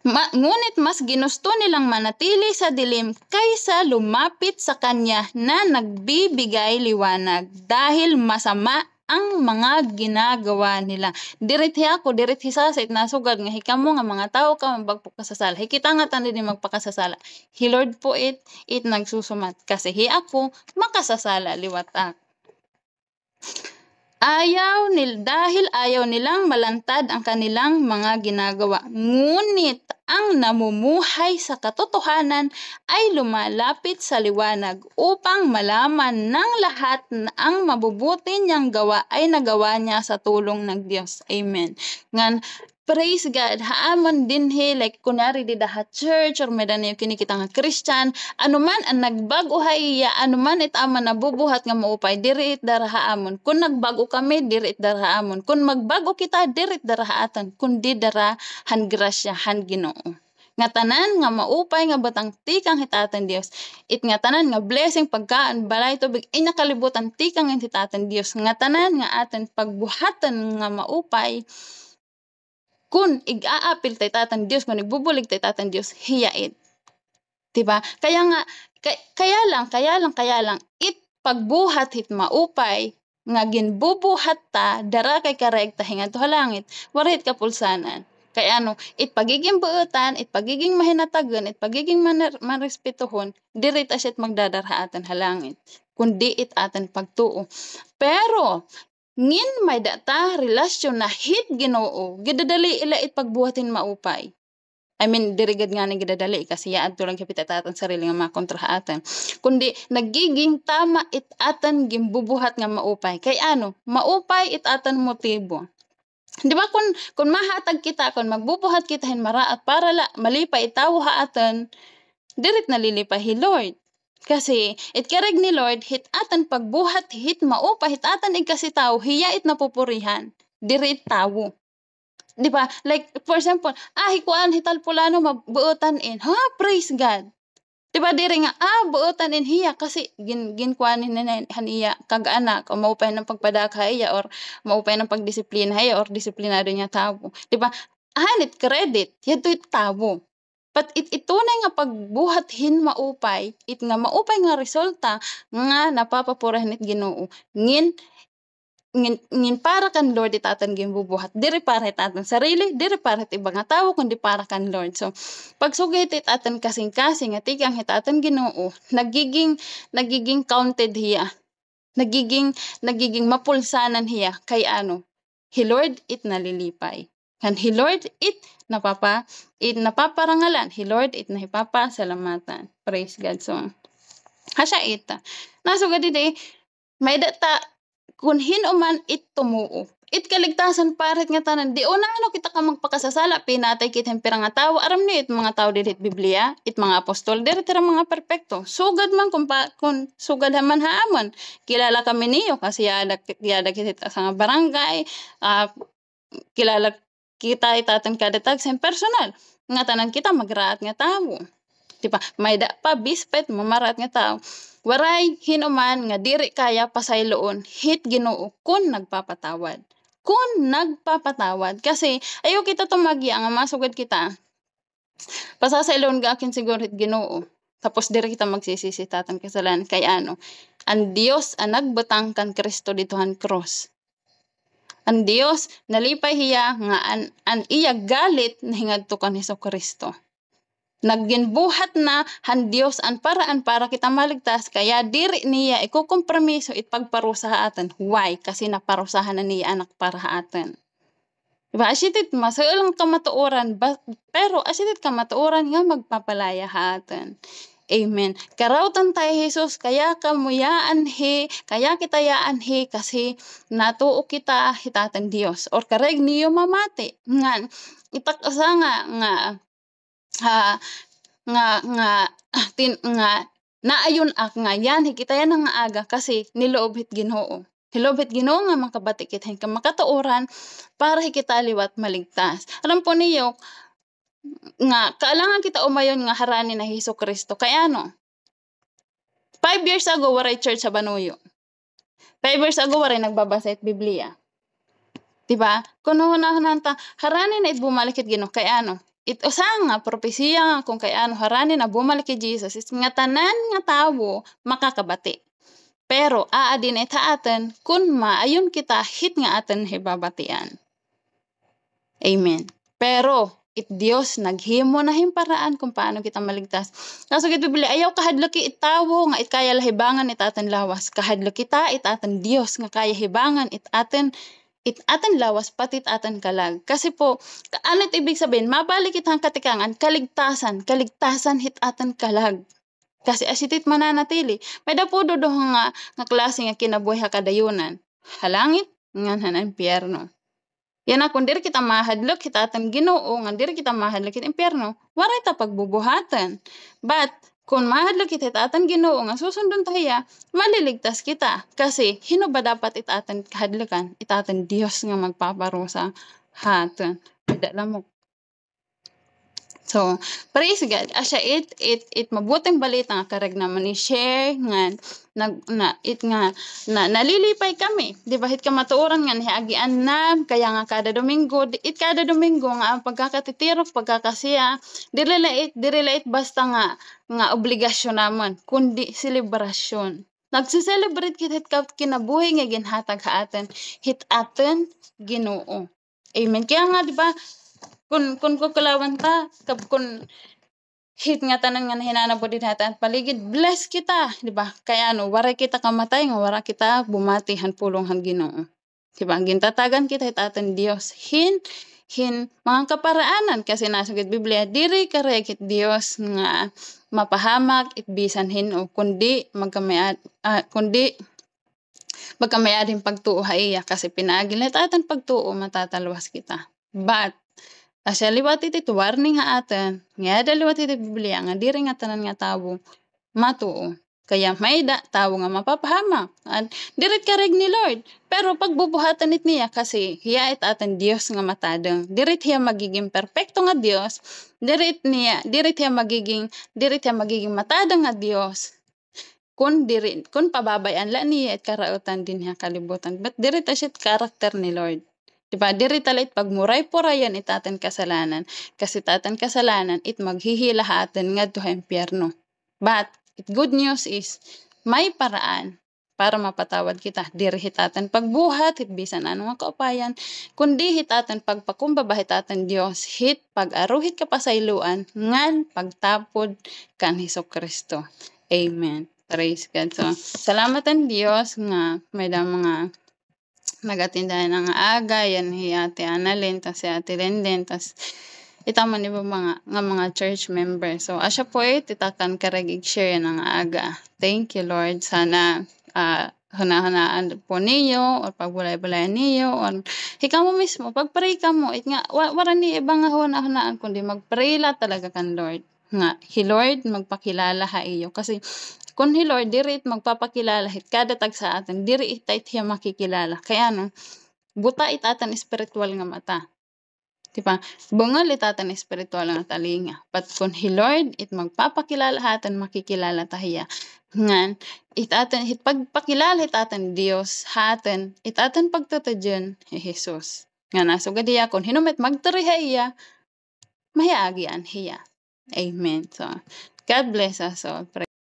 Ngunit mas ginusto nilang manatili sa dilim kaysa lumapit sa Kanya na nagbibigay liwanag dahil masama ang mga ginagawa nila. Dirit ako, dirit hisasit nasugad nga hikamo nga mga tao ka magpakasasala. Hikita nga tanin din magpakasasala. He Lord po it nagsusumat. Kasi ako makasasala liwatak. Dahil ayaw nilang malantad ang kanilang mga ginagawa. Ngunit ang namumuhay sa katotohanan ay lumalapit sa liwanag upang malaman ng lahat na ang mabubuti niyang gawa ay nagawa niya sa tulong ng Diyos. Amen. Ngan, praise God, haamon din like kunari di dahat church or medan yung kinikita nga Christian, anuman ang nagbago haiya, anuman itaman nabubuhat nga maupay, diri it darahaamon. Kung nagbago kami, diri it darahaamon. Kung magbago kita, diri it darahaatan. Kung di darahan grasya, han Ginoo. Nga tanan nga maupay nga batang tikang hitatan Dios. It nga tanan nga blessing pagkaan balay tubig ay nakalibutan tikang hitatan Dios. Nga tanan nga atin pagbuhatan nga maupay kun ig-aapil tay tatan Dios, kun igbubulig tay tatan Dios, hiyait. Diba? Kaya nga, kaya lang, it pagbuhat hit maupay, nga ginbubuhat ta, dara kay kareg tahingan to halangit, warit kapulsanan. Kaya it pagiging buutan, it pagiging mahinatagan, it pagiging marespetuhon, dirit asyat magdadarhaatan halangit. Kundi it atan pagtuo. Pero, ngin may data relasyon na hit Ginoo gidadali ila it pagbuhatin maupay. I mean dirigad nga ni gidadali kasi yaad to lang kapitatan sarili nga makontrahaatan. Kundi nagiging tama it atan gimbubuhat nga maupay. Kay maupay it atan motibo. Di ba kung mahatag kita, kung magbubuhat kita hin maraat para malipay itaw haatan, dirit nalilipay hi Lord. Kasi it kareg ni Lord hit atan pagbuhat hit maupa hit atan igkasi tao hiya it napupurihan diri it tawo. Di ba? Like for example, hikuan hital pulano mabuotan in. Praise God. Di ba diri nga buotan in hiya kasi ginkuanin na haniya kag anak o maupay ng pagpadaka hiya or maupay ng pagdisiplina hiya or disiplinado niya tawo. Di ba? Hanit credit yato it tawo. But itunay nga pagbuhat hin maupay, it nga maupay nga resulta nga napapapurahan it Ginoo. Ngin para kan Lord itatan gimbubuhat. Diri para itatan sarili, diri para it ibang nga tawo kundi para kan Lord. So pagsugit itatan kasing-kasing at ikang hitatan Ginoo, nagiging counted hiya. Nagiging mapulsanan hiya kay He Lord it nalilipay. And He Lord it napaparangalan. He Lord it nahipapasalamatan. Praise God. So, hasya ita. Nasugad iti, may data, kun hinuman it tumuo. It kaligtasan parit nga tanan. Di una kita ka magpakasasala, pinatay kitang pirang nga tao. Aram ni it mga tao didit Biblia, it mga apostol, diri tira mga perpekto. Sugad man kung sugad man haamon. Kilala kami niyo kasi yada kitit sa barangay, kilala kita itatan kada tagsen personal nga tanan kita magraat nga tao. Diba? May da pa bispet mamarat nga tao. Waray hinuman nga diri kaya pasayloon hit Ginoo kun nagpapatawad. Kasi ayo kita tumagya nga masugad kita. Pasasayloon ga akin siguro hit Ginoo. Tapos diri kita magsisisi tatan kasalanan kay ang Dios ang nagbutang kan Kristo ditohan cross. Ang Dios nalipay hiya nga an iya galit na hingadto kan Hesukristo. Nagginbuhat na han Dios an paraan para kita maligtas kaya diri niya ikukompromiso it pagparusa haatan. Why? Kasi naparusahan na niya anak para haatan. Diba? Asitit masailang kamatuoran pero asitit kamatuoran nga magpapalaya haatan. Amen. Karautan tayo Jesus, kaya kamuyaan kaya kita yaan kasi natuo kita hitatan Dios. Or kareg niyo mamati. Nga, itakasa nga Naayon ak nga yan, hikita yan nga aga kasi niloob hit Ginoo. Hiloob hit Ginoo nga makabati kita ka makatuoran para hikita liwat maligtas. Alam po niyo nga kailangan kita umayon nga harani na Hesus Kristo. Kaya 5 years ago waray church sa Banuyo. 5 years ago waray nagbabasa it Biblia. Diba? Kuno na ta harani na it bumalik it Ginoo kay it usang nga propesiya nga kung kay harani na bumalik kay Jesus is nga tanan nga tawo makakabati. Pero aadin it aten kun maayon kita hit nga aten hibabatian. Amen. Pero it Dios naghimo na himparaan kung paano kita maligtas. Kaso gid Biblia ayaw kahadlaki it tawo nga it kaya lahibangan it aten lawas. Kahadlo kita it aten Dios nga kaya hibangan it aten lawas pati it aten kalag. Kasi po ano ibig sabihin mabalik itang katikangan kaligtasan hit aten kalag. Kasi asitit mananatili. May dapo do nga klase nga kinabuhi kadayunan. Halangit ngan impyerno. Yan kung diri kita mahadlok kita aten Ginoo nga diri kita mahadlok it impyerno, waray ta pagbubuhatan. But kung mahadlok kita aten Ginoo nga susundon tahiya, maliligtas kita. Kasi hino ba dapat itaten kahadlokan? Itaten Dios nga magpaparusa haten. Lamok. So, praise God. Asya it mabuting balita nga karag naman ni share nga nalilipay kami. Di ba hit ka matuoran nga nihagian na kaya nga kada Domingo nga ang pagkakatitirok pagkakasiya dirilait basta nga obligasyon naman kundi selebrasyon. Nagse-celebrate kita hit kinabuhi nga ginhatag ha aten hit aten Ginoo. Amen. Kaya nga di ba kun kukulawan ta kun hit nga tanan nga hinanabo din hatan paligid bless kita di ba kaya waray kita kamatay nga wara kita bumati han pulong han Ginoo di ba gintatagan kita hit aten Dios hin mga kaparaanan kasi nasugid Biblia diri karek hit Dios nga mapahamak it bisan hin o kundi magkamayading pagtuo haiya kasi pinaagil hit aten pagtuo matataluwas kita but asya liwat iti warning ha aten, nga liwat iti Biblia, nga diri nga tanan nga tawo matuo. Kaya may tawo nga mapapahamak. At dirit kareg ni Lord. Pero pagbubuhatan it niya kasi hiya it aten Dios nga matadeng. Dirit hiya magiging perfecto nga Dios. Dirit hiya magiging matadeng nga Dios. Kun pababayan la niya it karautan din hiya kalibutan. But dirit asyit karakter ni Lord. Diba? Diri talit pagmuray-purayan itaten kasalanan. Kasi itaten kasalanan, it maghihila haten nga to impyerno. But, good news is, may paraan para mapatawad kita. Diri hitaten pagbuhat, hit bisan ano nga kaupayan, kundi hitaten pagpakumbaba hitaten Dios, hit pag-aruhit ka pasayloan, ngan pagtapod kan Hesus Kristo. Amen. Praise God. So, salamatan Dios nga may mga nagatindahan nga aga yan hi Ate Annalyn tas si Ate Lenden tas itaman iba mga church member. So asya po titakan karagig share nga aga. Thank you Lord. Sana huna-hunaan po niyo o pagbulay-bulay niyo o ikaw mo mismo pagpray ka mo it nga wala ni ibang huna-hunaan kundi magpray la talaga kan Lord nga hi Lord magpakilala ha iyo kasi kun hi Lord diri magpapakilala hit kada tag sa atin diri itait hiya makikilala kaya buta itaten espiritual nga mata diba bungal itaten espiritual nga talinga but kun hi Lord it magpapakilala haten makikilala tahiya ngan itaten hit pagpakilala itaten Dios haten itaten pagtutudyon hi Jesus nga nasugad hiya kun hinumet magturiha iya mahiagian hiya. Amen. So God bless us all.